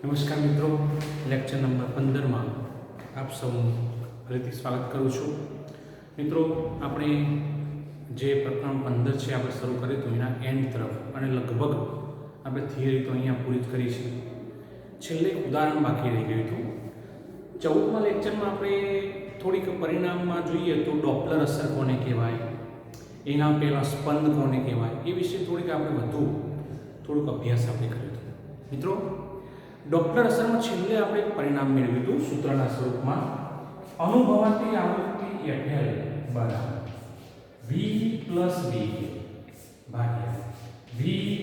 નમસ્કાર મિત્રો, lecture number 15માં આપ સૌનું ફરીથી સ્વાગત કરું છું. મિત્રો, આપણે જે પ્રકરણ 15 છે આપણે શરૂ કર્યું હતું એના એન્ડ તરફ, અને લગભગ આપણે થિયરી તો અહીંયા પૂરી જ કરી છે. છેલ્લે એક ઉદાહરણ બાકી રહી ગયું હતું. 14મા લેક્ચરમાં આપણે થોડીક પરિણામમાં જોઈએ તો ડોપલર અસર કોને કહેવાય, એના પહેલાં સ્પંદ કોને કહેવાય, એ વિશે થોડીક આપણે થોડુંક અભ્યાસ આપણે કર્યો હતો. મિત્રો, ડોપલર અસરમાં છેલ્લે આપણે એક પરિણામ મેળવ્યું હતું સૂત્રના સ્વરૂપમાં. અનુભવાતી આવૃત્તિ FL બરાબર V પ્લસ VA ભાગ્યા V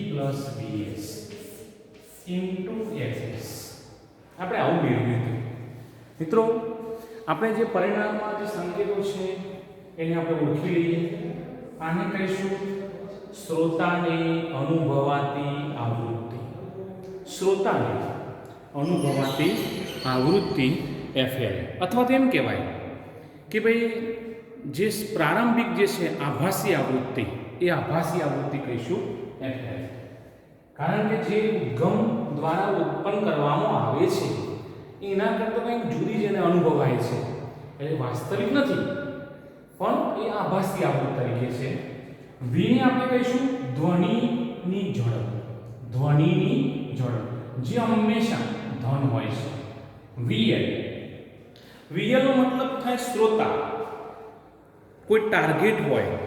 plus VS into FS. આપણે આવું મેળવ્યું હતું. મિત્રો, આપણે જે પરિણામમાં જે સંકેતો છે એને આપણે ઓળખી લઈએ. આને કહીશું શ્રોતાની અનુભવાતી આવૃત્તિ. શ્રોતાની અનુભવાતી આવૃત્તિ FL, અથવા તો એમ કહેવાય કે ભાઈ જે પ્રારંભિક જે છે આભાસી આવૃત્તિ, એ આભાસી આવૃત્તિ કહીશું FL. કારણ કે જે ઉદ્ગમ દ્વારા ઉત્પન્ન કરવામાં આવે છે એના કરતાં કંઈક જુદી જેને અનુભવાય છે, એટલે વાસ્તવિક નથી પણ એ આભાસી આવૃત્તિ તરીકે છે. V ને આપણે કહીશું ધ્વનિની ઝડપ. ધ્વનિની ઝડપ જે હંમેશા ધન હોય છે. VL નો મતલબ થાય શ્રોતા. કોઈ ટાર્ગેટ હોય,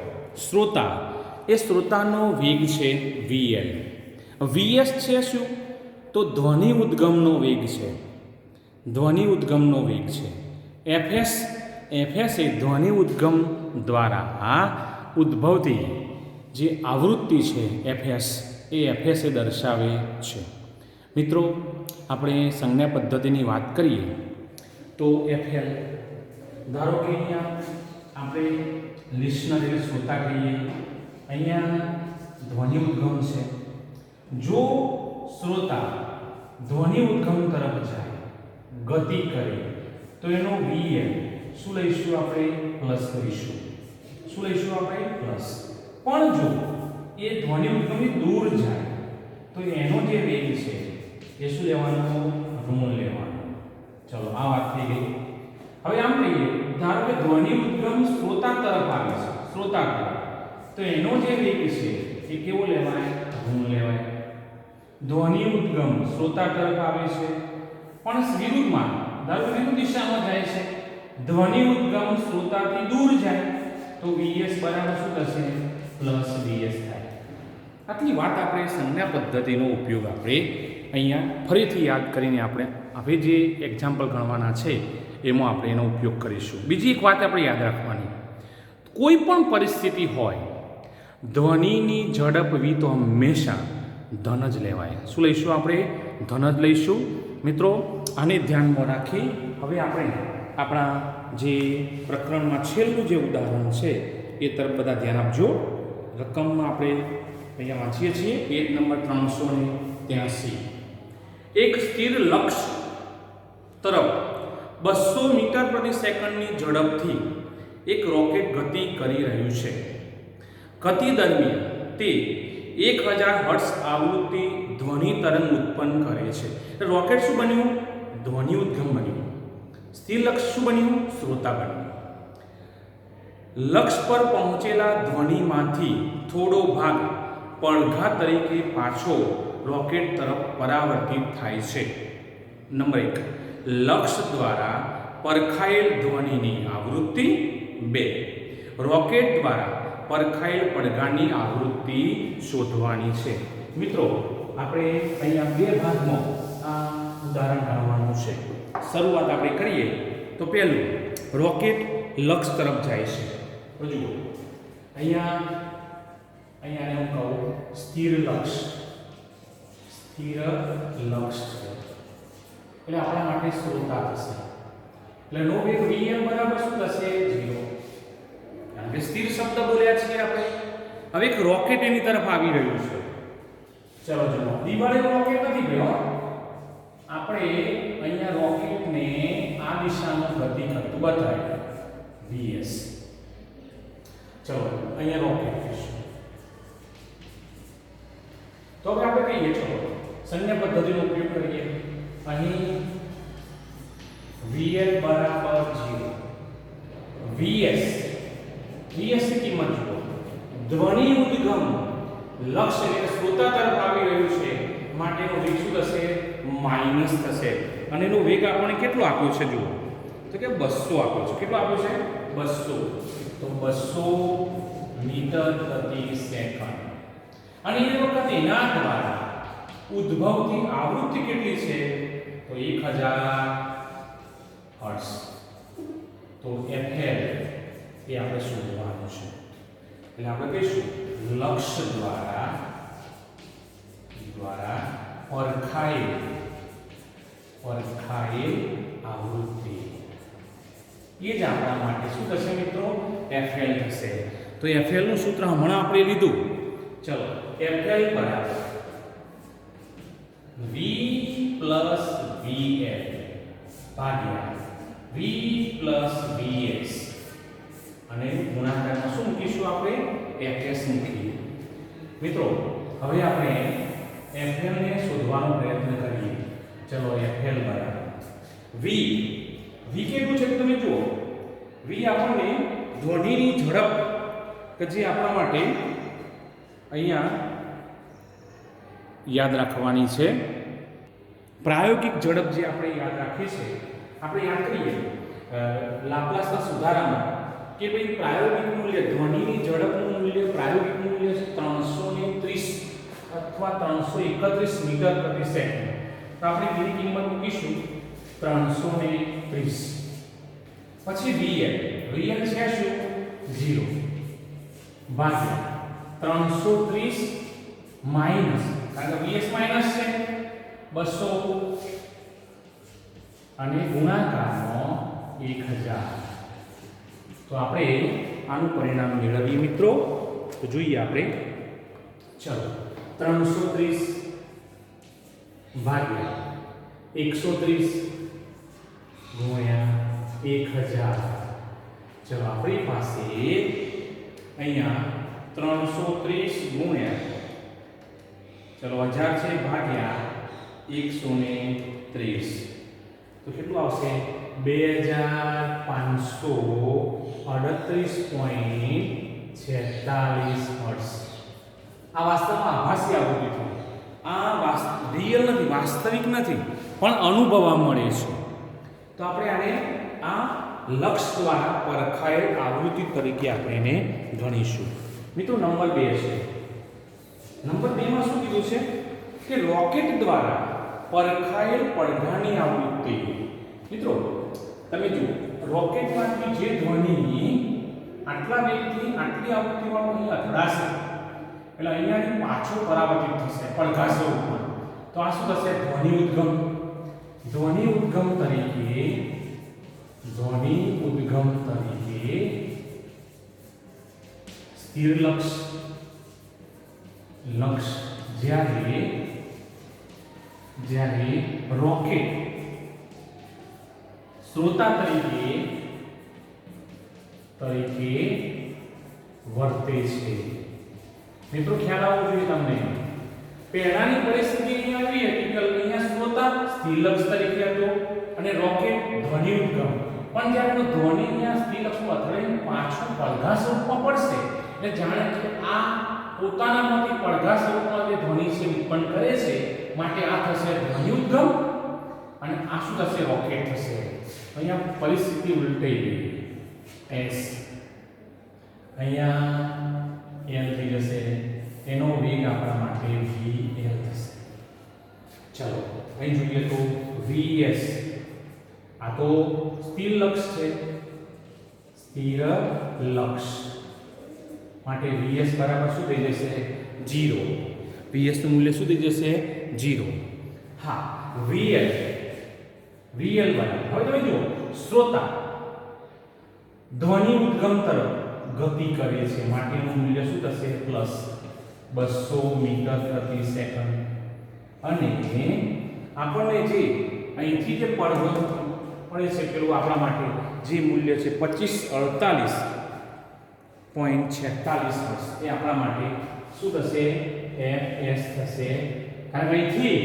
શ્રોતા, એ શ્રોતાનો વેગ છે VL. VS છે શું? તો ધ્વનિ ઉદ્ગમનો વેગ છે. ધ્વનિ ઉદ્ગમનો વેગ છે. FS એ ધ્વનિ ઉદ્ગમ દ્વારા ઉદ્ભવતી જે આવૃત્તિ છે FS એ દર્શાવે છે. મિત્રો, આપણે સંજ્ઞા પદ્ધતિની વાત કરીએ તો FL, ધારો કે અહીંયા આપણે લિસનર એટલે શ્રોતા કહીએ, અહીંયા ધ્વનિ ઉદ્ગમ છે. જો શ્રોતા ધ્વનિ ઉદ્ગમ તરફ જાય, ગતિ કરે, તો એનો VL શું લઈશું આપણે? પ્લસ કરીશું. શું લઈશું આપણે? પ્લસ. પણ જો એ ધ્વનિ ઉદ્ગમથી દૂર જાય તો એનો જે વેગ છે એ શું લેવાનું? ઋણ લેવાનું. ચલો, આ વાત થઈ ગઈ. હવે આમ કહીએ, ધારો કે ધ્વનિ ઉદ્ગમ શ્રોતા તરફ આવે છે, શ્રોતા તરફ, તો એનો જે વેગ છે એ કેવો લેવાય? ઋણ લેવાય. ધ્વનિ ઉદ્ગમ શ્રોતા તરફ આવે છે પણ વિરુદ્ધમાં, ધારો કે વિરુદ્ધ દિશામાં જાય છે, ધ્વનિ ઉદ્ગમ શ્રોતાથી દૂર જાય તો VS બરાબર શું થશે? પ્લસ VS થાય. આટલી વાત આપણે સંજ્ઞા પદ્ધતિનો ઉપયોગ આપણે અહીંયા ફરીથી યાદ કરીને આપણે હવે જે એક્ઝામ્પલ ગણવાના છે એમાં આપણે એનો ઉપયોગ કરીશું. બીજી એક વાત આપણે યાદ રાખવાની, કોઈ પણ પરિસ્થિતિ હોય, ધ્વનિની ઝડપ V તો હંમેશા ધન જ લેવાય. શું લઈશું આપણે? ધન જ લઈશું. મિત્રો, આને ધ્યાનમાં રાખી હવે આપણે આપણા જે પ્રકરણમાં છેલ્લું જે ઉદાહરણ છે એ તરફ બધા ધ્યાન આપજો. રકમમાં આપણે અહીંયા વાંચીએ છીએ પેજ નંબર 383. એક સ્થિર લક્ષ્ય તરફ 200 મીટર પ્રતિ સેકન્ડની ઝડપથી એક રોકેટ ગતિ કરી રહ્યું છે. ગતિ દરમિયાન તે 1000 હર્ટ્ઝ આવૃત્તિ ધ્વનિ તરંગ ઉત્પન્ન કરે છે. રોકેટ શું બન્યું? ધ્વનિ ઉદ્ગમ બન્યું. સ્થિર લક્ષ્ય શું બન્યું? શ્રોતા બન્યું. લક્ષ્ય પર પહોંચેલા ધ્વનિમાંથી થોડો ભાગ પડઘા તરીકે પાછો રોકેટ તરફ પરાવર્તિત થાય છે. નંબર 1, લક્ષ્ય દ્વારા પરખાયેલ ધ્વનિની આવૃત્તિ. 2, રોકેટ દ્વારા પરખાયેલ પડઘાની આવૃત્તિ શોધવાની છે. મિત્રો, આપણે અહીંયા બે ભાગમાં આ ઉદાહરણ ગણવાનું છે. શરૂઆત આપણે કરીએ તો પહેલું, રોકેટ લક્ષ્ય તરફ જાય છે. તો જુઓ, અહીંયા હું કહું સ્થિર લક્ષ્ય છે, એટલે આપણા માટે શ્રોતા થશે. એટલે નો વેગ VM બરાબર શું થશે? 0. કારણ કે સ્થિર શબ્દ બોલ્યા છીએ આપણે. હવે એક રોકેટ એની તરફ આવી રહ્યું છે. ચલો જુઓ, દિવાળે રોકેટ નથી ગયો, આપણે અહીંયા રોકેટને આ દિશામાં ગતિ કરતું બતાવ્યું VS. ચલો, અહીંયા રોકેટ કહીશું. તો હવે આપણે કહીએ, ચલો સંજ્ઞા પદ્ધતિનો ઉપયોગ કરીએ. અહીં VL બરાબર 0. VS ની કિંમત જુઓ, ધ્વનિ ઉદ્ગમ લક્ષ્ય એટલે શ્રોતા તરફ આવી રહ્યું છે માટેનો વેગ શું થશે? માઈનસ થશે. અને એનો વેગ આપણે કેટલો આપ્યો છે જુઓ, તો કે 200 આપ્યો છે. કેટલો આપ્યો છે? 200. તો 200 મીટર પ્રતિ સેકન્ડ. અને એ વખત એના દ્વારા ઉદ્ભવતી આવૃત્તિ કેટલી છે? તો 1000 હર્ટ્ઝ. તો FL એ આપણે શોધવાનું છે. એટલે આપણે કહીશું લક્ષ્ય દ્વારા પરખાયેલ આવૃત્તિ. એ જ આપણા માટે શું થશે મિત્રો? FL થશે. તો FL નું સૂત્ર હમણાં આપણે લીધું. ચલો, FL બરાબર V પ્લસ VL ભાગ્યા V પ્લસ VS અને ગુણાકારમાં શું મૂકીશું આપણે? FS મૂકીએ. મિત્રો હવે આપણે FL ને શોધવાનો પ્રયત્ન કરીએ. ચલો, FL બરાબર V કેટલું છે તમે જુઓ. V આપણને ધ્વનિની ઝડપ કે જે આપણા માટે અહીંયા યાદ રાખવાની છે. પ્રાયોગિક ઝડપ જે આપણે યાદ રાખીએ છીએ, આપણે યાદ કરીએ લાપ્લાસના સુધારામાં કે ભાઈ પ્રાયોગિક મૂલ્ય ધ્વનિની ઝડપનું મૂલ્ય પ્રાયોગિક મૂલ્ય છે 330 અથવા 331 મીટર પ્રતિ સેકન્ડ. તો આપણે તેની કિંમત મૂકીશું 330. પછી VL છે શું? 0 ભાગ્યા 330 માઈનસ, કારણ કે VS માઈનસ છે 200 અને ગુણાકારનો 1000. તો આપણે આનું પરિણામ મેળવીએ મિત્રો. તો જોઈએ આપણે. ચલો, 330 ભાગ્યા 130 ગુણ્યા 1000. ચલો, આપણી પાસે અહીંયા 330 ગુણ્યા, ચલો 1000 છે ભાગ્યા 130. તો કેટલું આવશે? 2538.46 હર્ટ્ઝ. આ વાસ્તવમાં આભાસી આવૃત્તિ છે. આ રિયલ નથી, વાસ્તવિક નથી, પણ અનુભવવા મળે છે. તો આપણે આને આ લક્ષ દ્વારા પરખાયેલ આવૃત્તિ તરીકે આપણે એને ગણીશું. મિત્રો નંબર 2 છે. નંબર 2 માં શું કીધું છે કે રોકેટ દ્વારા પરખાયેલ પડઘાની આવૃત્તિ. મિત્રો તમે જુઓ, રોકેટમાંથી જે ધ્વનિ આટલા વેગથી આટલી આવૃત્તિવાળો અહીં અથડાશે એટલે અહીંયાથી પાછો પરાવર્તિત થશે પડઘા સ્વરૂપમાં. તો આ શું થશે? ધ્વનિ ઉદ્ગમ તરીકે સ્થિર લક્ષ જ્યારે રોકેટ શ્રોતા તરીકે વર્તે છે. મિત્રો ખ્યાલ આવવો જોઈએ તમને. પહેલાની પરિસ્થિતિ અહીં આવી હતી કે અહીંયા શ્રોતા સ્થિર લક્ષ તરીકે હતો અને રોકેટ ધ્વનિ ઉદ્ગમ. પણ જ્યારે ધ્વનિ અહીંયા સ્થિર લક્ષમાં અથડાઈને પાછું પડઘા સ્વરૂપમાં પડશે એટલે જાણે કે આ પોતાનામાંથી પડઘા સ્વરૂપમાં જે ધ્વનિ છે ઉત્પન્ન કરે છે, માટે આ થશે ધ્વનિ ઉદ્ગમ અને આ શું થશે? રોકેટ થશે. અહીંયા પરિસ્થિતિ ઉલટાઈ ગઈ. S અહીંયા L થઈ જશે, એનો વેગ આપણા માટે VL થશે. ચલો, અહીં જોઈએ તો VS, આ તો સ્થિર લક્ષ છે, સ્થિર લક્ષ માટે VS બરાબર શું થઈ જશે? 0. VS નું મૂલ્ય શું થઈ જશે? 0. હા, VL બરાબર. હવે તમે જુઓ, શ્રોતા ધ્વનિ ઉદ્ગમ તરફ ગતિ કરે છે માટેનું મૂલ્ય શું થશે? પ્લસ 200 મીટર પ્રતિ સેકન્ડ. અને આપણને જે અહીંથી જે પડઘો પડે છે પેલું આપણા માટે જે મૂલ્ય છે 2548.46 હર્ટ્ઝ, એ આપણા માટે શું થશે? FS થશે. કારણ કે અહીંથી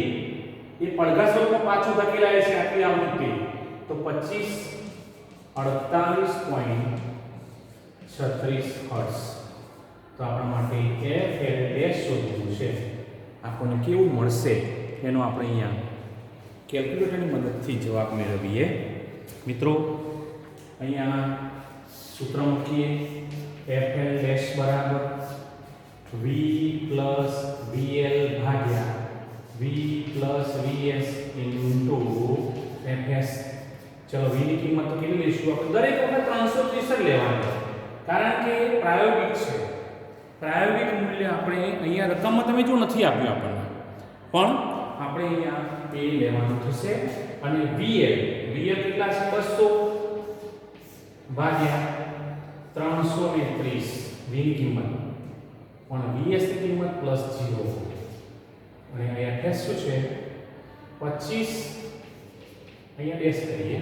એ પડઘા સ્વરૂપમાં પાછું ધકેલાય છે આટલી આવૃત્તિ, તો 2548.36 હર્ટ્ઝ. તો આપણા માટે FL ડેશ શોધવું છે. આપણને કેવું મળશે એનો આપણે અહીંયા કેલ્ક્યુલેટરની મદદથી જવાબ મેળવીએ. મિત્રો અહીંયા સૂત્ર મૂકીએ. FL ડેશ બરાબર V પ્લસ VL ભાગ્યા V plus VS into FS. ચલો V ની કિંમત તો કેવી લઈશું આપણે? દરેક વખત 330 જ લેવાની, કારણ કે પ્રાયોગિક છે. પ્રાયોગિક મૂલ્ય આપણે અહીંયા રકમમાં તમે જો નથી આપ્યું આપણને, પણ આપણે અહીંયા એ લેવાનું થશે. અને VL કેટલા છે? 200 ભાગ્યા 330 V ની કિંમત, પણ VS ની કિંમત પ્લસ 0. અને અહીંયા FS શું છે? 25, અહીંયા ડેશ કરીએ,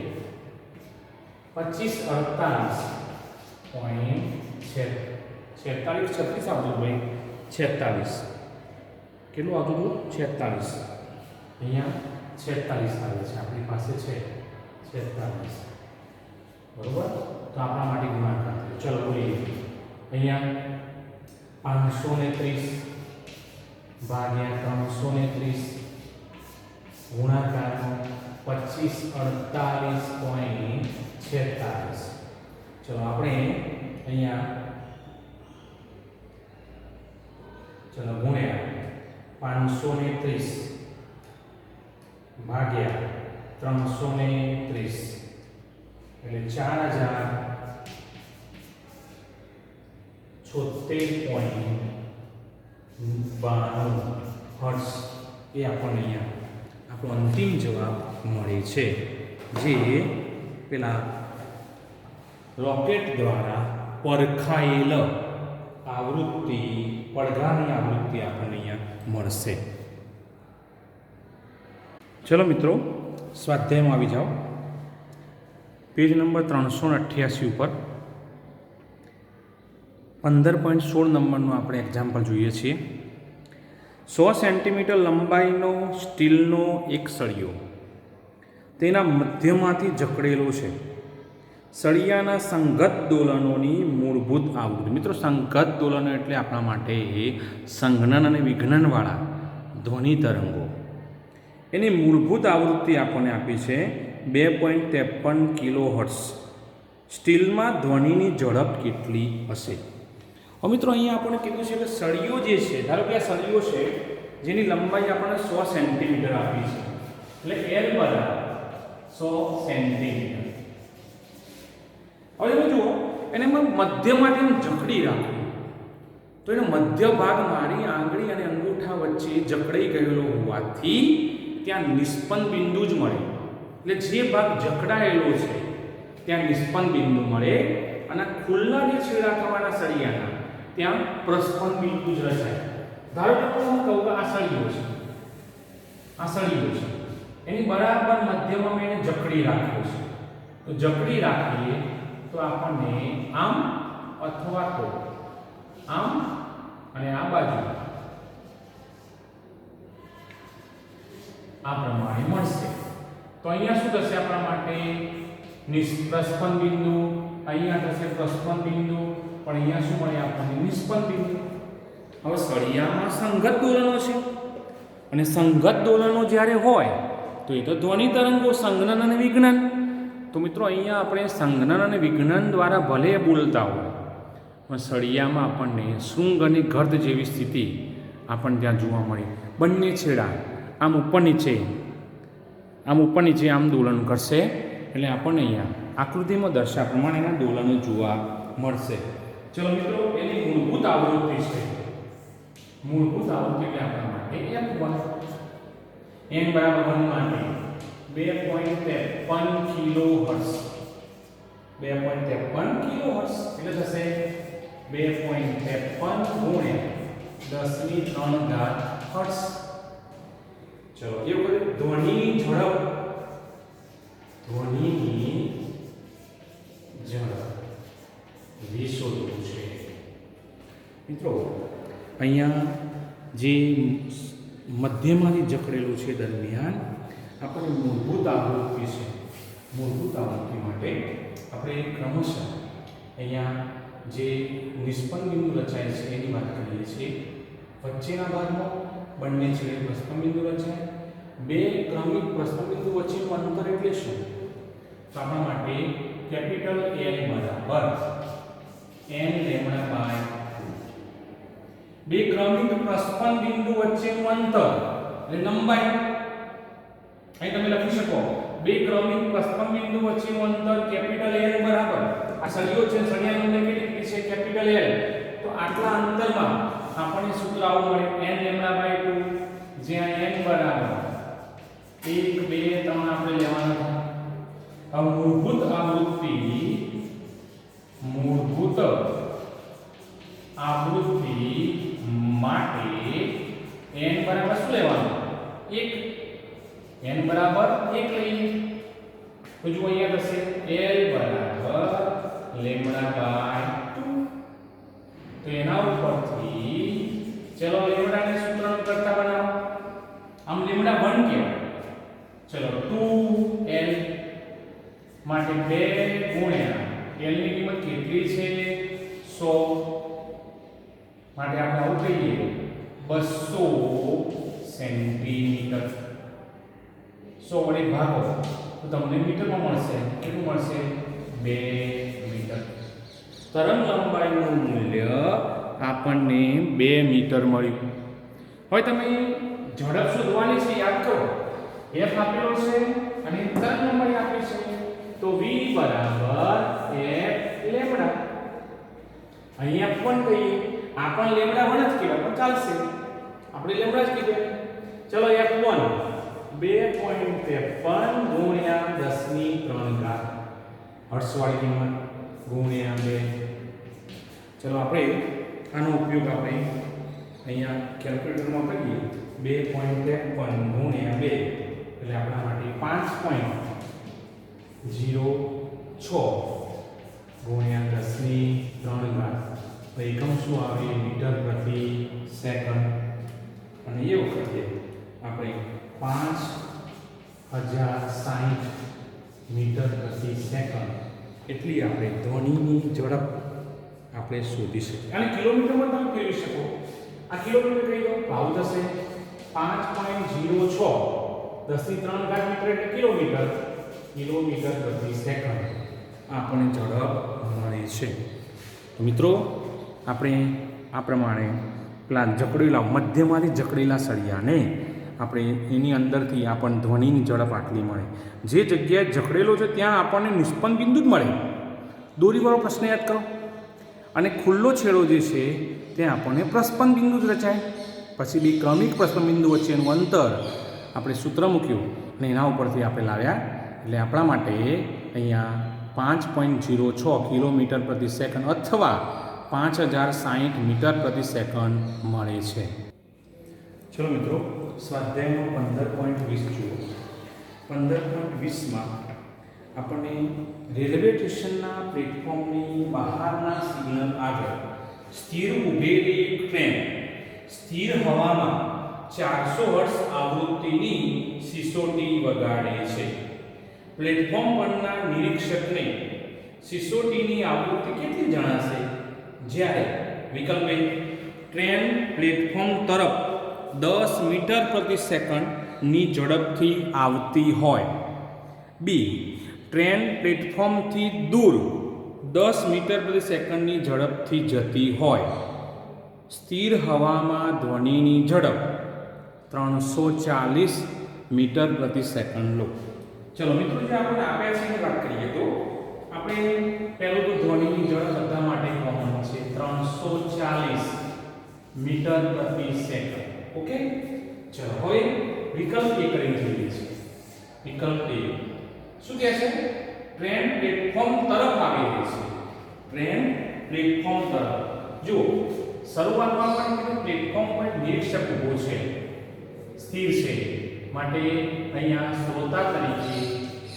2548.46 આવતું ભાઈ, 46 કેટલું આવતું હતું? 46. અહીંયા 46 આવે છે, આપણી પાસે છે 46. બરોબર? તો આપણા માટે ગુણાકાર થયો. ચલો બોલીએ. અહીંયા 530 ભાગ્યા 330 ગુણાકારનો 2548.46. ચલો આપણે અહીંયા ગુણ્યા 530 ભાગ્યા 330 એટલે 4076.92 હર્ટ્ઝ. એ આપણને અહીંયા આપણો અંતિમ જવાબ મળે છે, જે પેલા રોકેટ દ્વારા પરખાયેલ આવૃત્તિ, પડઘાની આવૃત્તિ આપણને અહીંયા મળશે. ચલો મિત્રો, સ્વાધ્યાયમાં આવી જાઓ. પેજ નંબર 388 ઉપર 15.16 નંબરનું આપણે એક્ઝામ્પલ જોઈએ છીએ. 100 સેન્ટીમીટર લંબાઈનો સ્ટીલનો એક સળિયો તેના મધ્યમાંથી જકડેલો છે. સળિયાના સંગત દોલનોની મૂળભૂત આવૃત્તિ. મિત્રો, સંગત દોલનો એટલે આપણા માટે સંઘનન અને વિઘ્નનવાળા ધ્વનિ તરંગો. એની મૂળભૂત આવૃત્તિ આપણને આપી છે 2.53 કિલોહર્ટ્ઝ. સ્ટીલમાં ધ્વનિની ઝડપ કેટલી હશે? હવે મિત્રો, અહીંયા આપણને કીધું છે કે સળિયો જે છે, ધારો કે આ સળિયો છે જેની લંબાઈ આપણને 100 સેન્ટીમીટર આપી છે, એટલે L બરાબર 100 સેન્ટીમીટર. હવે તમે જુઓ, એને મધ્યમાંથી જકડી રાખવું, તો એનો મધ્ય ભાગ મારી આંગળી અને અંગૂઠા વચ્ચે જકડાઈ ગયેલો હોવાથી ત્યાં નિષ્પન્ન બિંદુ જ મળે. એટલે જે ભાગ જકડાયેલો છે ત્યાં નિષ્પન્ન બિંદુ મળે, અને ખુલ્લા જે છેડા થવાના સળિયાના ત્યાં પ્રસ્પન્ન બિંદુ જ રચાય. ધારો કે હું કહું કે આ સળિયો છે, એની બરાબર મધ્યમાં મેં એને જકડી રાખ્યો છે. તો જકડી રાખીએ તો આપણને આમ અથવા તો આમ અને આ બાજુ આ પ્રમાણે મળશે. તો અહીંયા શું થશે આપણા માટે? પ્રસ્પન્ન બિંદુ. અહીંયા થશે પ્રસ્પન્ન બિંદુ, પણ અહીંયા શું મળે આપણને? નિષ્પન્ન બિંદુ. હવે સળિયામાં સંગત દોલનો છે, અને સંગત દોલનો જ્યારે હોય તો એ તો ધ્વનિ તરંગો, સંઘનન અને વિઘ્નન. તો મિત્રો, અહીંયા આપણે સંઘનન અને વિઘ્નન દ્વારા ભલે બોલતા હોય, પણ સળિયામાં આપણને શૃંગ અને ગર્દ જેવી સ્થિતિ આપણને ત્યાં જોવા મળે. બંને છેડા આમ ઉપર નીચે આમ દોલન કરશે, એટલે આપણને અહીંયા આકૃતિમાં દર્શાવ્યા પ્રમાણે એના દોલનો જોવા મળશે. ચલો મિત્રો, એની મૂળભૂત આવૃત્તિ છે. મૂળભૂત આવૃત્તિ એટલે આપણા માટે n બરાબર 1 માટે 2.53 કિલોહર્ટ્ઝ. 2.53 કિલોહર્ટ્ઝ એટલે થશે 2.53 ગુણ્યા 10⁻³ હર્ટ્ઝ. ચલો એવું કરીએ. ધ્વનિની ઝડપ શોધવું છે. મિત્રો, અહીંયા જે મધ્યમાંથી જકડેલું છે દરમિયાન આપણે મૂળભૂત આવૃત્તિ છે, મૂળભૂત આવૃત્તિ માટે આપણે ક્રમશઃ અહીંયા જે નિષ્પન્ન બિંદુ રચાય છે એની વાત કરીએ છીએ. વચ્ચેના ભાગમાં બંને છેડે પ્રસ્થાન બિંદુ રચાય. બે ક્રમિક પ્રસ્થાન બિંદુ વચ્ચેનું અંતર એટલે શું? તો આપણા માટે કેપિટલ L બરાબર n લેમ્ડા બાય 2. બે ક્રમિક પ્રસ્થાન બિંદુ વચ્ચેનું અંતર એટલે લંબાઈ. અહીં તમે લખી શકો બે ક્રમિક પ્રસ્થાન બિંદુ વચ્ચેનું અંતર કેપિટલ L બરાબર આ સળિયો છે, સળિયાની લંબાઈ કેટલી છે? Capital L. તો આટલા અંતરમાં આપણને સૂત્ર આવું મળે n લેમ્ડા બાય 2, જ્યાં n બરાબર 1 2 3 આપણે લેવાના હતા. હવે મૂળભૂત આવૃત્તિ માટે n બરાબર શું લેવાનું? 1. n બરાબર 1 લઈએ તો જો અહીંયા થશે L બરાબર લેમ્ડા બાય 2. તો એના ઉપરથી ચલો લેમ્ડાને સૂત્રનું કરતા બનાવો. આમ લેમ્ડા 1 કહેવાય. ચલો 2L માટે 2 ગુણ્યા L ની કિંમત કેટલી છે? 100. માટે આપણે આવું કહીએ 200 સેન્ટીમીટર. 100 વડે ભાગો તો તમને મીટરમાં મળશે. કેટલું મળશે? 2 મીટર. તરંગ લંબાઈનું મૂલ્ય આપણને 2 મીટર મળ્યું. હવે તમે ઝડપ શોધવાની છે, યાદ કરો. f આપેલો છે અને તરંગ લંબાઈ આપી છે, તો v બરાબર f લેમ્ડા. અહીંયા પણ કહીએ આ પણ લેમ્ડા 1 જ કહેવાય પણ ચાલશે, આપણે લેમ્ડા જ કીધું. ચલો f1 2.53 ગુણ્યા 10⁻³ હર્ટ્ઝવાળી કિંમત ગુણ્યા 2. ચલો આપણે આનો ઉપયોગ આપણે અહીંયા કેલ્ક્યુલેટરમાં કરીએ. 2.53 ગુણ્યા 2 એટલે આપણા માટે 5.06 ગુણ્યા 10⁻³ એકમ શું આવે? મીટર પ્રતિ સેકન્ડ. અને એ વખતે આપણે 5060 મીટર પ્રતિ સેકન્ડ એટલી આપણે ધ્વનિની ઝડપ આપણે શોધી શકીએ. અને કિલોમીટરમાં તમે ફેરવી શકો. આ કિલોમીટર કહી દો ભાવ થશે 5.06 10⁻³ મીટર એટલે કિલોમીટર પ્રતિ સેકન્ડ આપણને ઝડપ મળે છે. તો મિત્રો આપણે આ પ્રમાણે પેલા જકડેલા મધ્યમાંથી જકડેલા સળિયાને આપણે એની અંદરથી આપણને ધ્વનિની ઝડપ આટલી મળે. જે જગ્યાએ જકડેલો છે ત્યાં આપણને નિષ્પન્ન બિંદુ જ મળે. દોરીવાળો પ્રશ્ન યાદ કરો. અને ખુલ્લો છેડો જે છે ત્યાં આપણને પ્રસ્પન બિંદુ જ રચાય. પછી બે ક્રમિક પ્રસ્પન બિંદુ વચ્ચેનું અંતર આપણે સૂત્ર મૂક્યું અને એના ઉપરથી આપણે લાવ્યા એટલે આપણા માટે અહીંયા 5.06 કિલોમીટર પ્રતિ સેકન્ડ અથવા 5060 મીટર પ્રતિ સેકન્ડ મળે છે. ચલો મિત્રો, સ્વાધ્યાયમાં 15.20 જુઓ. 15.20માં આપણને રેલવે સ્ટેશનના પ્લેટફોર્મની બહારના સિગ્નલ આગળ સ્થિર ઊભેલી એક ટ્રેન સ્થિર હવામાં 400 હર્ટ્ઝ આવૃત્તિની સિસોટી વગાડે છે. પ્લેટફોર્મ પરના નિરીક્ષકને સિસોટીની આવૃત્તિ કેટલી જણાશે જ્યારે વિકલ્પ A ટ્રેન પ્લેટફોર્મ તરફ 10 મીટર પ્રતિ સેકન્ડની ઝડપથી આવતી હોય. B ટ્રેન પ્લેટફોર્મથી દૂર 10 મીટર પ્રતિ સેકન્ડની ઝડપથી જતી હોય. સ્થિર હવામાં ધ્વનિની ઝડપ 340 મીટર પ્રતિ સેકન્ડ લો. ચલો મિત્રો, જે આપણે આપ્યા છે એની વાત કરીએ તો આપણે પહેલું તો ધ્વનિની ઝડપ બધા માટે કોમન છે 340 મીટર પ્રતિ સેકન્ડ. ઓકે, ચલો હવે વિકલ્પ A કરીને જોઈએ છે. વિકલ્પ A શું કહે છે? ટ્રેન પ્લેટફોર્મ તરફ આવી રહી છે. ટ્રેન પ્લેટફોર્મ તરફ. જો શરૂઆતમાં પણ કીધું પ્લેટફોર્મ પર નિરીક્ષક ઊભો છે, સ્થિર છે, માટે અહીંયા શ્રોતા તરીકે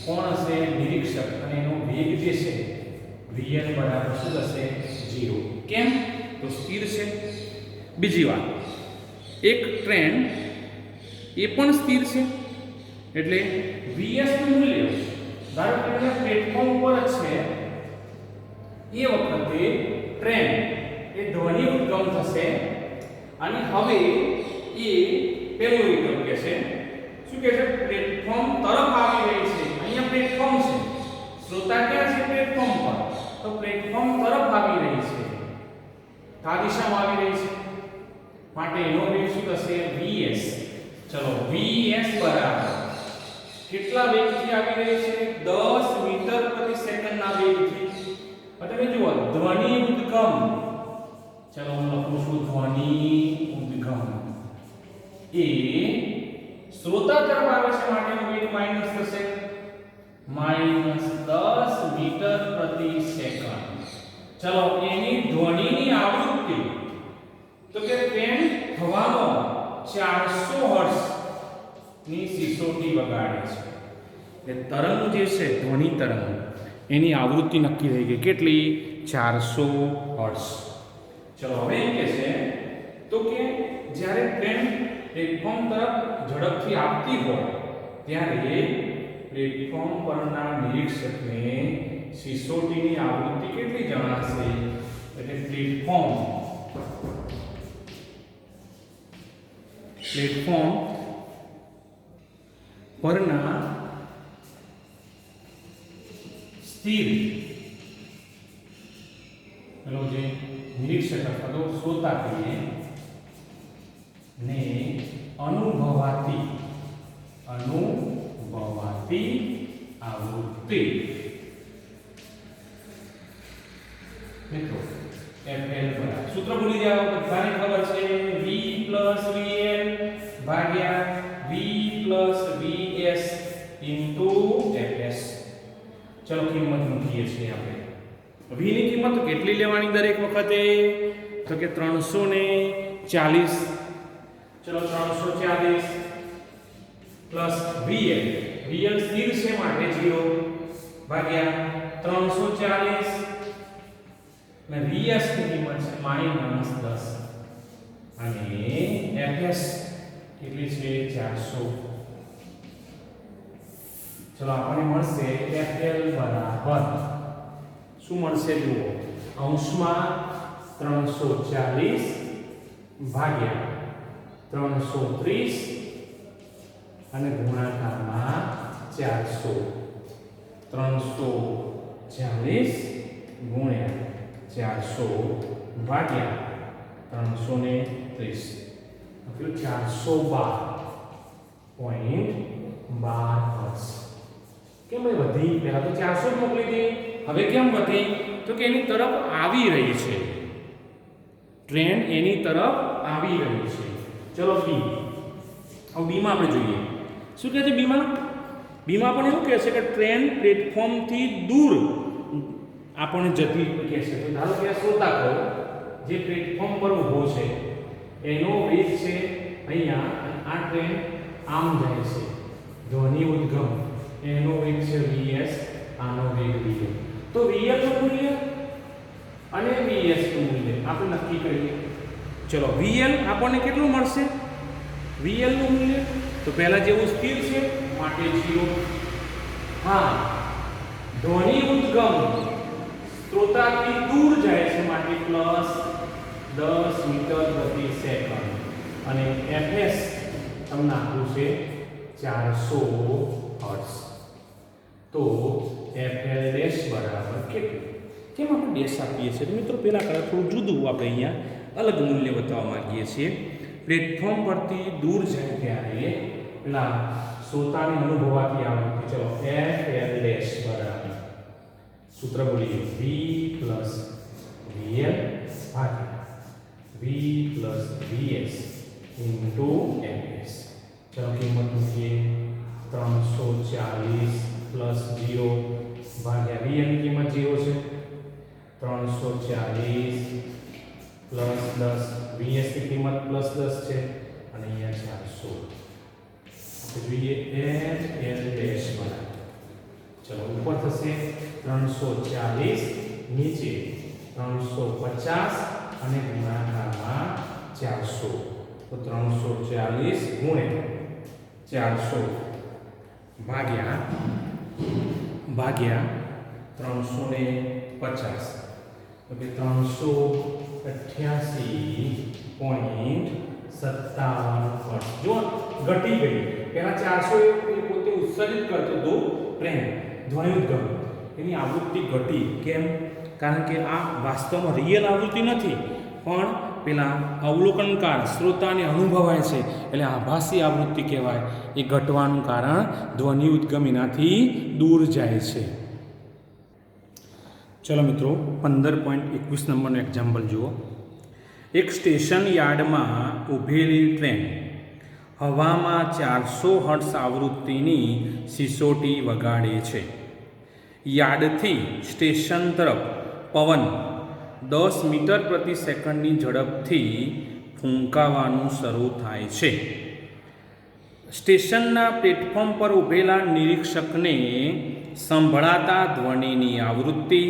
કોણ હશે? નિરીક્ષક. અને એનો વેગ જે છે vn બરાબર શું થશે? 0. કેમ? તો સ્થિર છે. બીજી વાત, એક ટ્રેન એ પણ સ્થિર છે. એટલે વીએસ નું મૂલ્ય ધારો કે અહીંયા પ્લેટફોર્મ પર જ છે એ વખતે ટ્રેન એ ધ્વનિ ઉદ્ગમ થશે અને હવે એ પેલું વિકલ્પ કે છે શું કે છે પ્લેટફોર્મ તરફ આવી રહી છે. અહીંયા પ્લેટફોર્મ છે, શ્રોતા ક્યાં છે પ્લેટફોર્મ પર, તો પ્લેટફોર્મ તરફ આવી રહી છે, આ દિશામાં આવી રહી છે માટે એનો વેગ શું થશે vs. ચલો vs બરાબર કેટલા વેગથી આવી રહી છે 10 મીટર પ્રતિ સેકન્ડના વેગથી. તમે જુઓ ધ્વનિ ઉદ્ગમ, ચલો હું લખું છું ધ્વનિ ઉદ્ગમ એ શ્રોતા તરફ આવે છે માટેનો વેગ માઈનસ થશે -10 મીટર પ્રતિ સેકન્ડ. ચલો એની ધ્વનિની આવૃત્તિ તો કે ટ્રેન હવામાં 400 હર્ટ્ઝ ની સિસોટી વગાડે છે. એટલે તરંગ જે છે ધ્વનિ તરંગ એની આવૃત્તિ નક્કી થઈ ગઈ કેટલી 400 હર્ટ્ઝ. ચલો હવે એમ કે છે તો કે જ્યારે ટ્રેન પ્લેટફોર્મ તરફ ઝડપથી આવતી હોય ત્યારે પ્લેટફોર્મ પરના નિરીક્ષકને સિસોટીની આવૃત્તિ કેટલી જણાશે. એટલે પ્લેટફોર્મ પરના સ્થિર પેલો જે નિરીક્ષક અથવા તો શ્રોતા કહીએ ને અનુભવાતી આવૃત્તિ મિત્રો fl બરાબર સૂત્ર ભૂલી જાઓ બધાને ખબર છે v vl ભાગ્યા v vs fs. ચલો કિંમત મૂકીએ છીએ આપણે. v ની કિંમત કેટલી લેવાની દરેક વખતે તો કે 340. ચલો 340 પ્લસ vl સ્થિર છે માટે 0 ભાગ્યા 340 અને vs ની કિંમત છે -10 અને fs કેટલી છે 400. ચલો આપણને મળશે fl બરાબર શું મળશે જુઓ અંશમાં 340 ભાગ્યા 330 અને ગુણાકારમાં 400. 340 ગુણ્યા 400 ભાગ્યા 330 એટલે 412.12 હર્ટ્ઝ. કેમ એ વધી? પહેલા તો 400 જ મોકલી દી, હવે કેમ વધી? તો કે એની તરફ આવી રહી છે ટ્રેન, એની તરફ આવી રહી છે. ચલો બી. હવે બીમાં આપણે જોઈએ શું કહે છે. બીમાં પણ એવું કહે છે કે ટ્રેન પ્લેટફોર્મથી દૂર આપણને જતી કહે છે. તો ધારો કે શ્રોતા કહો જે પ્લેટફોર્મ પર ઊભો છે એનો વેગ છે અહીંયા, આ ટ્રેન આમ જાય છે ધ્વનિ ઉદ્ગમ, એનો વેગ છે vs, આનો વેગ vl. તો vl નું મૂલ્ય અને vs નું મૂલ્ય આપણે નક્કી કરીએ. ચલો vl આપણને કેટલું મળશે? vl નું મૂલ્ય તો પહેલા જેવું સ્થિર છે માટે 0. હા, ધ્વનિ ઉદ્ગમ શ્રોતાથી દૂર જાય છે માટે +10 મીટર પ્રતિ સેકન્ડ અને fs તમને આપ્યું છે 400 હર્ટ્ઝ. તો fl ડેશ બરાબર કેટલું? કેમ આપણે ડેશ આપીએ છીએ મિત્રો? પહેલા કરતાં થોડું જુદું આપણે અહીંયા અલગ મૂલ્ય બતાવવા માંગીએ છીએ. પ્લેટફોર્મ પરથી દૂર જાય ત્યારે પેલા શ્રોતાની અનુભવાતી આવૃત્તિ. ચલો fl ડેશ બરાબર સૂત્ર બોલીએ v vl ભાગ્યા v vs fs. ચલો કિંમત મૂકીએ 340 પ્લસ 0 ભાગ્યા vl ની કિંમત 0 છે 340 પ્લસ 10 vs ની કિંમત પ્લસ 10 છે અને અહીંયા 400 જોઈએ fl ડેશ બરાબર. ચલો ઉપર થશે 340 નીચે 350 અને ગુણાકારમાં 400. તો 340 ગુણ્યા 400 ભાગ્યા 350, તો કે 388.57 જો ઘટી ગઈ. પહેલા 400 એ પોતે ઉત્સર્જિત કરતો હતો પ્રેમ ધ્વનિ ઉદ્ગમ, એની આવૃત્તિ ઘટી. કેમ? કારણ કે આ વાસ્તવમાં રિયલ આવૃત્તિ નથી, પણ પેલા અવલોકનકાર શ્રોતાને અનુભવાય છે, એટલે આભાસી આવૃત્તિ કહેવાય. એ ઘટવાનું કારણ ધ્વનિ ઉદ્ગમ એનાથી દૂર જાય છે. ચલો મિત્રો, 15.21 નંબરનું એક્ઝામ્પલ જુઓ. એક સ્ટેશન યાર્ડમાં ઊભેલી ટ્રેન હવામાં 400 હર્ટ્ઝ આવૃત્તિની સિસોટી વગાડે છે. યાર્ડથી સ્ટેશન તરફ પવન 10 મીટર પ્રતિ સેકન્ડની ઝડપથી ફૂંકાવાનું શરૂ થાય છે. સ્ટેશનના પ્લેટફોર્મ પર ઊભેલા નિરીક્ષકને સંભળાતા ધ્વનિની આવૃત્તિ,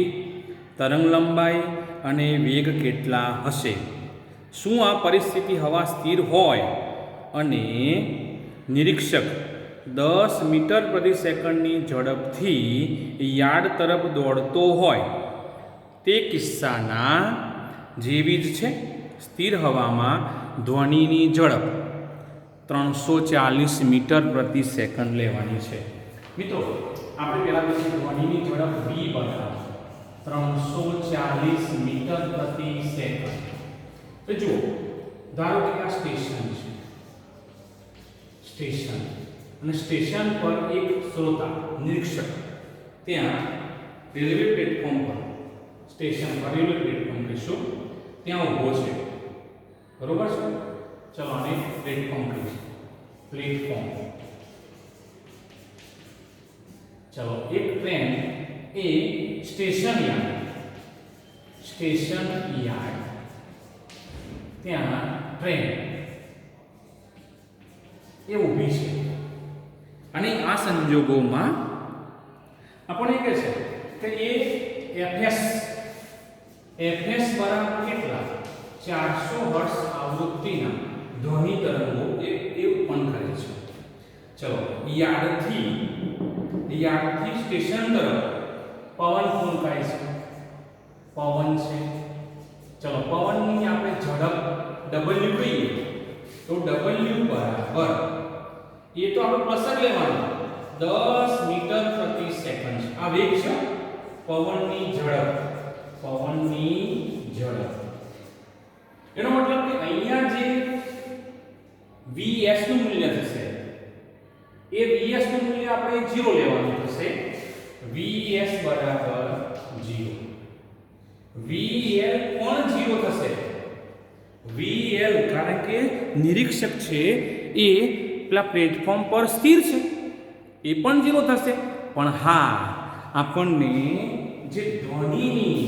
તરંગ લંબાઈ અને વેગ કેટલા હશે? શું આ પરિસ્થિતિ હવા સ્થિર હોય અને નિરીક્ષક 10 મીટર પ્રતિ સેકન્ડની ઝડપથી યાર્ડ તરફ દોડતો હોય તે કિસ્સાના જેવી જ છે? સ્થિર હવામાં ધ્વનિની ઝડપ 340 મીટર પ્રતિ સેકન્ડ લેવાની છે. મિત્રો, આપણે પહેલા પછી ધ્વનિની ઝડપ v બરાબર 340 મીટર પ્રતિ સેકન્ડ. તો જુઓ, ધારો કે આ સ્ટેશન છે, સ્ટેશન, અને સ્ટેશન પર એક શ્રોતા નિરીક્ષક ત્યાં રેલવે પ્લેટફોર્મ પર, સ્ટેશન પર રેલવે પ્લેટફોર્મ કહીશું, ત્યાં ઊભો છે. બરોબર છે? ચલો આને પ્લેટફોર્મ કહીશું. પ્લેટફોર્મ. ચલો, એક ટ્રેન એ સ્ટેશન યાર્ડ ત્યાં ટ્રેન એ ઊભી છે, અને આ સંજોગોમાં આપણે કહે છે કે એ fs બરાબર કેટલા? 400 હર્ટ્ઝ આવૃત્તિના ધ્વનિ તરંગો એ ઉત્પન્ન કરે છે. ચલો, યાર્ડથી સ્ટેશન તરફ પવન ફૂંકાય છે. પવન છે. ચલો, પવનની આપણે ઝડપ w કહીએ તો w બરાબર, એ તો આપણે પ્લસ જ લેવાનું, 10 મીટર પ્રતિ સેકન્ડ. આ વેગ છે, પવનની ઝડપ. એનો મતલબ કે અહીંયા જે vs નું મૂલ્ય થશે, એ vs નું મૂલ્ય આપણે 0 લેવાનું થશે. vs બરાબર 0. vl પણ 0 થશે. vl કારણ કે નિરીક્ષક છે એ પેલા પ્લેટફોર્મ પર સ્થિર છે, એ પણ 0 થશે. પણ હા, આપણને જે ધ્વનિની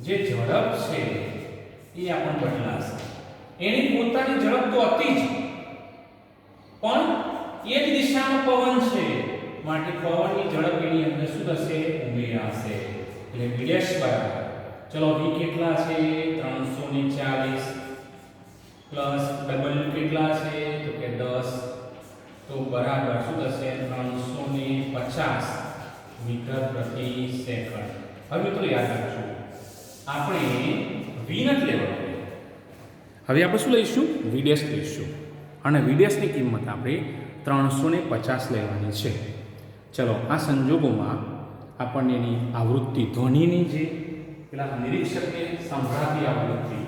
જે ઝડપ છે એ આપણને બદલાશે. એની પોતાની ઝડપ તો હતી જ, પણ એ જ દિશામાં પવન છે, માટે પવનની ઝડપ એની અંદર શું થશે? ઉમેરાશે. એટલે v' બરાબર, ચલો v કેટલા છે? 340 પ્લસ w કેટલા છે? તો કે 10, તો બરાબર શું થશે? 350 મીટર પ્રતિ સેકન્ડ. હવે મિત્રો યાદ રાખજો, આપણે v નથી લેવાનું, હવે આપણે શું લઈશું? v' લઈશું, અને v' ની કિંમત આપણે 350 લેવાની છે. ચલો, આ સંજોગોમાં આપણને એની આવૃત્તિ, ધ્વનિની જે પેલા નિરીક્ષકને સંભળાતી આવૃત્તિ,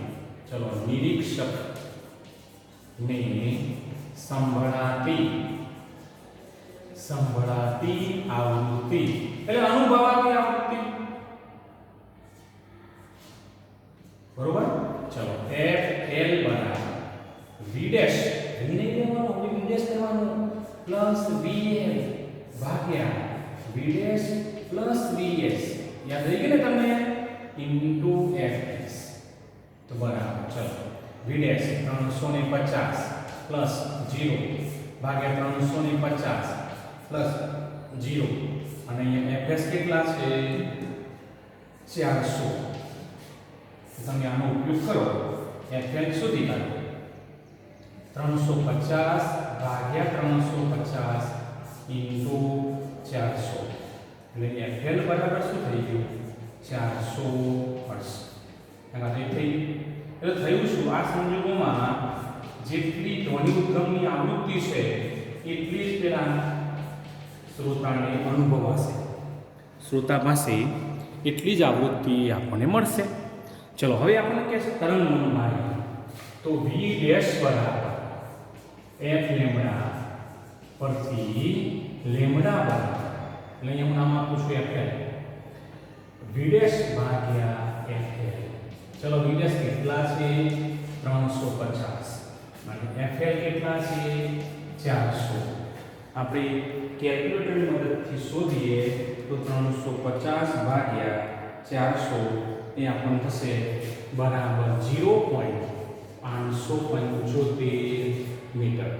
ચલો, નિરીક્ષકને સંભળાતી આવૃત્તિ એટલે અનુભવાતી આવૃત્તિ. બરોબર? ચલો, fl બરાબર v' નહીં લેવાનું, v' લેવાનું, પ્લસ vl ભાગ્યા v' પ્લસ vs, યાદ રહી ગયું ને તમને? Into fs. તો બરાબર, ચલો, v' 350 પ્લસ 0 ભાગ્યા 350 પ્લસ 0, અને અહીંયા fs કેટલા છે? 400. તમે આનો ઉપયોગ કરો, fl શોધી કાઢો. 350 ભાગ્યા 350 ઇન્ટુ 400 એટલે FL બરાબર શું થઈ ગયું 400 હર્ટ્ઝ. એના થઈ એટલે થયું શું આ સંજોગોમાં જેટલી ધ્વનિ ઉદ્ગમની આવૃત્તિ છે એટલી જ પેલા શ્રોતાને અનુભવાશે. શ્રોતા પાસે એટલી જ આવૃત્તિ આપણને મળશે. ચલો હવે આપણને કહે છે તરંગ લંબાઈ, તો v ડેશ બરાબર f લેમ્બડા પરથી લેમ્બડા બરાબર એટલે અહીંયા હું નામ આપું છું fl v ડેશ ભાગ્યા fl. ચલો v ડેશ કેટલા છે 350 અને fl કેટલા છે 400. આપણે કેલ્ક્યુલેટરની મદદથી શોધીએ તો 350 ભાગ્યા 400 એ આપણને થશે બરાબર 0.875 મીટર.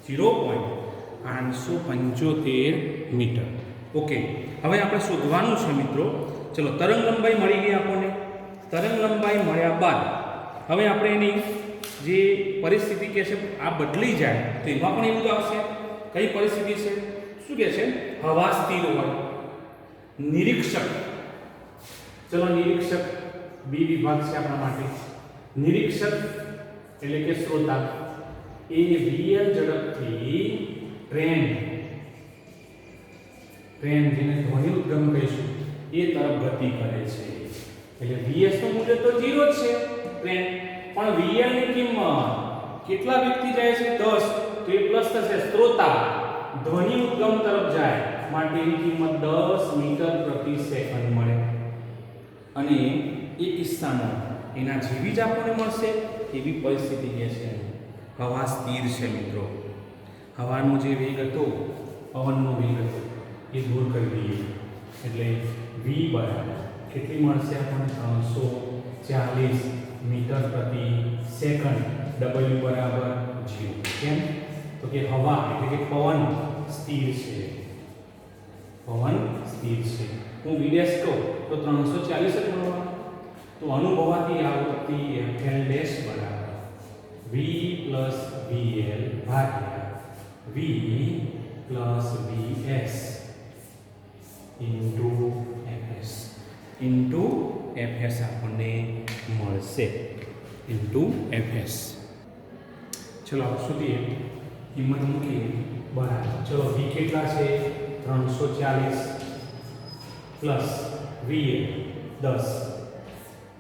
0.875 મીટર. ઓકે, હવે આપણે શોધવાનું છે મિત્રો. ચલો તરંગ લંબાઈ મળી ગઈ આપણને. તરંગ લંબાઈ મળ્યા બાદ હવે આપણે એની જે પરિસ્થિતિ કહે છે આ બદલી જાય તો એમાં પણ એવું જ આવશે. કઈ પરિસ્થિતિ છે શું કહે છે હવા સ્થિર હોય. નિરીક્ષક, ચલો નિરીક્ષક બી વિભાગ છે આપણા માટે. નિરીક્ષક એટલે કે શ્રોતા એ VL ઝડપથી ટ્રેન જેને ધ્વનિ ઉદ્ગમ કહીશું એ તરફ ગતિ કરે છે. એટલે VS નું મૂલ્ય તો 0 જ છે ટ્રેન, પણ VL ની કિંમત કેટલા વ્યક્તિ જાય છે 10 તો એ પ્લસ થશે. શ્રોતા ધ્વનિ ઉદ્ગમ તરફ જાય માટે એની કિંમત 10 મીટર પ્રતિ સેકન્ડ મળે. અને એ કિસ્સામાં એના જેવી જ આપણને મળશે એવી પરિસ્થિતિ કહે છે હવા સ્થિર છે મિત્રો. હવાનો જે વેગ હતો પવનનો વેગ હતો એ દૂર કરી દઈએ એટલે v બરાબર કેટલી મળશે આપણને 340 મીટર પ્રતિ સેકન્ડ. w બરાબર 0. કેમ તો કે હવા એટલે કે પવન સ્થિર છે. પવન સ્થિર છે. હું v ડેશ કહું તો 340 જ મળવાનું. તો અનુભવાતી આવૃત્તિ fl ડેશ બરાબર v પ્લસ vl ભાગ્યા v plus vs into fs આપણને મળશે. Into fs. ચલો સુધી કિંમત મૂકીએ બરાબર. ચલો v કેટલા છે 340 પ્લસ vl 10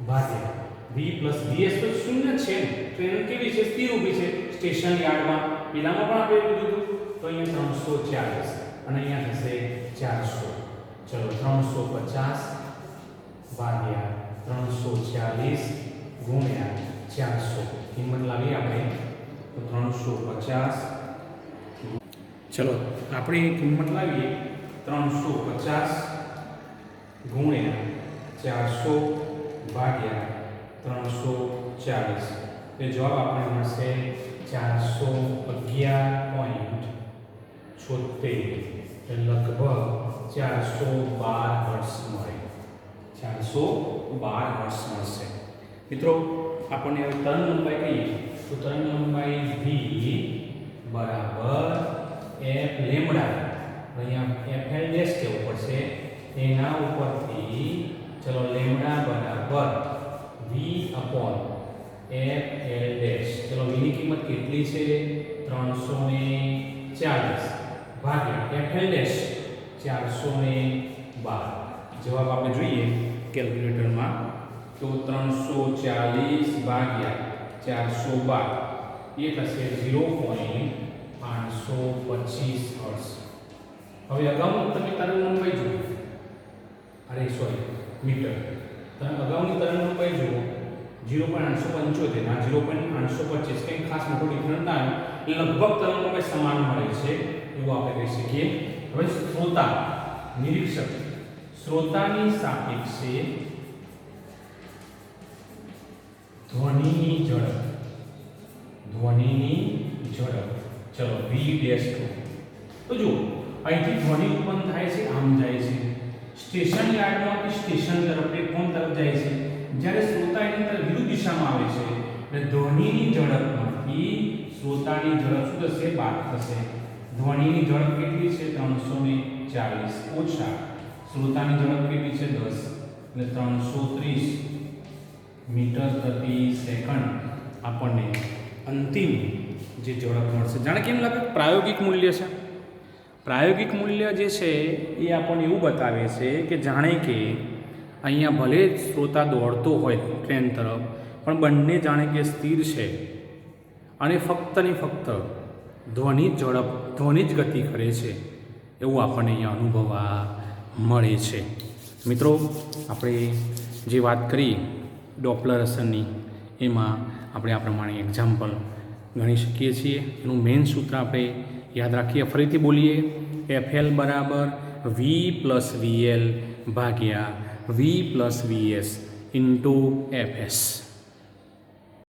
ભાગ્યા v પ્લસ vs તો શૂન્ય છે. ટ્રેન કેવી છે સ્થિર ઊભી છે સ્ટેશન યાર્ડમાં. પેલામાં પણ આપણે લીધું તો અહીંયા 340 અને અહીંયા થશે 400. ચલો 350 ભાગ્યા 340 ગુણ્યા 400 કિંમત લાવીએ આપણે તો 350. ચલો આપણે કિંમત લાવીએ 350 ગુણ્યા 400 ભાગ્યા 340 એ જવાબ આપણને મળશે 411.76 એટલે લગભગ 412 હર્ટ્ઝ મળે. 412 હર્ટ્ઝ મળશે. મિત્રો આપણને હવે તરંગ લંબાઈ કહીએ તો તરંગ લંબાઈ v બરાબર f લેમ્બડા. અહીંયા fl ડેશ કહેવું પડશે. એના ઉપરથી ચલો લેમ્બડા બરાબર v અપોન fl ડેશ. ચલો v ની કિંમત કેટલી છે 340 ભાગ્યા fl ડેશ 412. જવાબ આપણે જોઈએ કેલ્ક્યુલેટરમાં તો 340 ભાગ્યા 412 એ થશે 0.825 હર્ટ્ઝ. હવે અગાઉની તમે તરંગ લંબાઈ જુઓ, મીટર. તમે અગાઉની તરંગ લંબાઈ જુઓ 0.875 આ 0.825 કંઈ ખાસ મોટો ડિફરન્સ ના આવે. લગભગ તરંગ લંબાઈ સમાન મળે છે એવું આપણે કહી શકીએ. હવે શ્રોતા નિરીક્ષક શ્રોતાની સાપેક્ષે ધ્વનિની ઝડપ ચલો v ડેશ તો જો અહીંથી ધ્વનિ ઉત્પન્ન થાય છે આમ જાય છે સ્ટેશન યાર્ડમાંથી સ્ટેશન તરફ પ્લેટફોર્મ તરફ જાય છે. જ્યારે શ્રોતા એની અંદર વિરુદ્ધ દિશામાં આવે છે એટલે ધ્વનિની ઝડપમાંથી શ્રોતાની ઝડપ શું થશે? 12 થશે. ધ્વનિની ઝડપ કેટલી છે? 340 ઓછા શ્રોતાની ઝડપ કેટલી છે? 10 એટલે 330 મીટર પ્રતિ સેકન્ડ આપણને અંતિમ જે ઝડપ મળશે. જાણે કેમ લાગે? પ્રાયોગિક મૂલ્ય છે. પ્રાયોગિક મૂલ્ય જે છે એ આપણને એવું બતાવે છે કે જાણે કે અહીંયા ભલે જ શ્રોતા દોડતો હોય ટ્રેન તરફ, પણ બંને જાણે કે સ્થિર છે અને ફક્ત ને ફક્ત ધ્વનિ જ ગતિ કરે છે એવું આપણને અહીંયા અનુભવવા મળે છે. મિત્રો, આપણે જે વાત કરી ડોપલર અસરની, એમાં આપણે આ પ્રમાણે એક્ઝામ્પલ ગણી શકીએ છીએ. એનું મેઇન સૂત્ર આપણે યાદ રાખીએ, ફરીથી બોલીએ. FL બરાબર V પ્લસ VL ભાગ્યા V plus VS into FS.